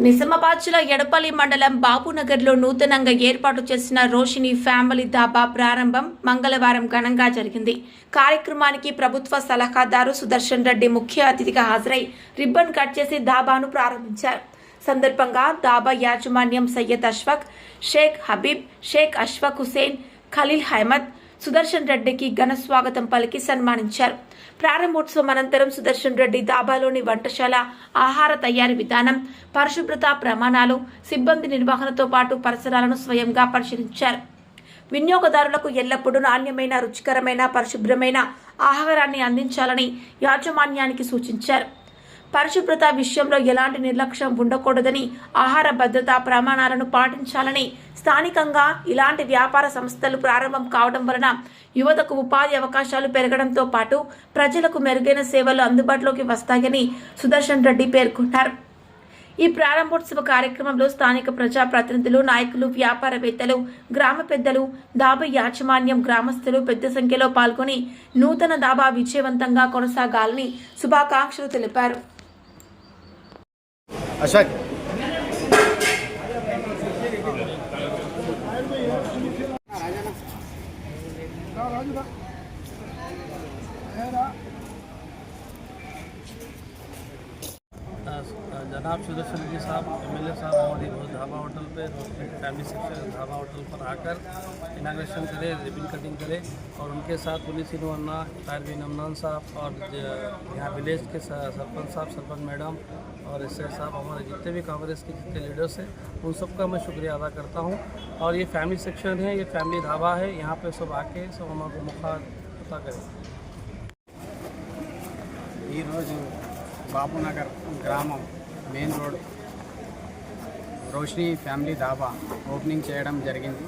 నిజామాబాద్ జిల్లా ఎడపల్లి మండలం బాబునగర్లో నూతనంగా ఏర్పాటు చేసిన రోషిని ఫ్యామిలీ ధాబా ప్రారంభం మంగళవారం ఘనంగా జరిగింది. కార్యక్రమానికి ప్రభుత్వ సలహాదారు సుదర్శన్ రెడ్డి ముఖ్య అతిథిగా హాజరై రిబ్బన్ కట్ చేసి ధాబాను ప్రారంభించారు. సందర్భంగా ధాబా యాజమాన్యం సయ్యద్ అష్ఫాక్, షేక్ హబీబ్, షేక్ అష్ఫాక్ హుసేన్, ఖలీల్ అహ్మద్ సుదర్శన్ రెడ్డికి ఘన స్వాగతం పలికి సన్మానించారు. ప్రారంభోత్సవం అనంతరం సుదర్శన్ రెడ్డి ధాబాలోని వంటశాల, ఆహార తయారీ విధానం, పరిశుభ్రత ప్రమాణాలు, సిబ్బంది నిర్వహణతో పాటు పరిసరాలను స్వయంగా పరిశీలించారు. వినియోగదారులకు ఎల్లప్పుడూ నాణ్యమైన, రుచికరమైన, పరిశుభ్రమైన ఆహారాన్ని అందించాలని యాజమాన్యానికి సూచించారు. పరిశుభ్రత విషయంలో ఎలాంటి నిర్లక్ష్యం ఉండకూడదని, ఆహార భద్రతా ప్రమాణాలను పాటించాలని, స్థానికంగా ఇలాంటి వ్యాపార సంస్థలు ప్రారంభం కావడం వలన యువతకు ఉపాధి అవకాశాలు పెరగడంతో పాటు ప్రజలకు మెరుగైన సేవలు అందుబాటులోకి వస్తాయని సుదర్శన్ రెడ్డి పేర్కొన్నారు. ఈ ప్రారంభోత్సవ కార్యక్రమంలో స్థానిక ప్రజాప్రతినిధులు, నాయకులు, వ్యాపారవేత్తలు, గ్రామ పెద్దలు, ధాబా యాజమాన్యం, గ్రామస్తులు పెద్ద సంఖ్యలో పాల్గొని నూతన ధాబా విజయవంతంగా కొనసాగాలని శుభాకాంక్షలు తెలిపారు. अशोक जनाब सुदर्शन रेड्डी साहब एमएलए साहब हमारी ढाबा होटल पे फैमिली सेक्शन ढाबा होटल पर आकर इनाग्रेशन करे, रिबन कटिंग करे और उनके साथ पुलिस इनवन्ना, तारबीन अमनान साहब और यहाँ विलेज के सरपंच साहब, सरपंच मैडम और एसआई साहब, हमारे जितने भी कांग्रेस के जितने लीडर्स हैं उन सबका मैं शुक्रिया अदा करता हूँ। और ये फैमिली सेक्शन है, ये फैमिली ढाबा है, यहाँ पे सब आके सब हमारे मुखा पता करें। బాబునగర్ గ్రామం main road Roshini family dhaba opening చేయడం జరిగింది.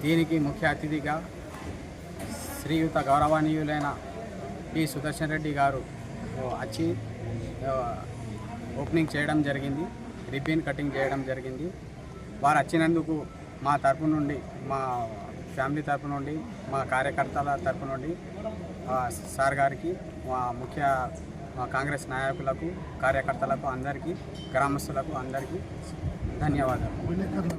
దీనికి ముఖ్య అతిథిగా శ్రీయుత గౌరవనీయులైన పి సుదర్శన్ రెడ్డి గారు వచ్చి ఓపెనింగ్ చేయడం జరిగింది, రిబ్బన్ కటింగ్ చేయడం జరిగింది. వారు వచ్చినందుకు మా తరపు నుండి, మా ఫ్యామిలీ తరపు నుండి, మా కార్యకర్తల తరపు నుండి సార్ గారికి, మా కాంగ్రెస్ నాయకులకు, కార్యకర్తలకు అందరికీ, గ్రామస్తులకు అందరికీ ధన్యవాదాలు.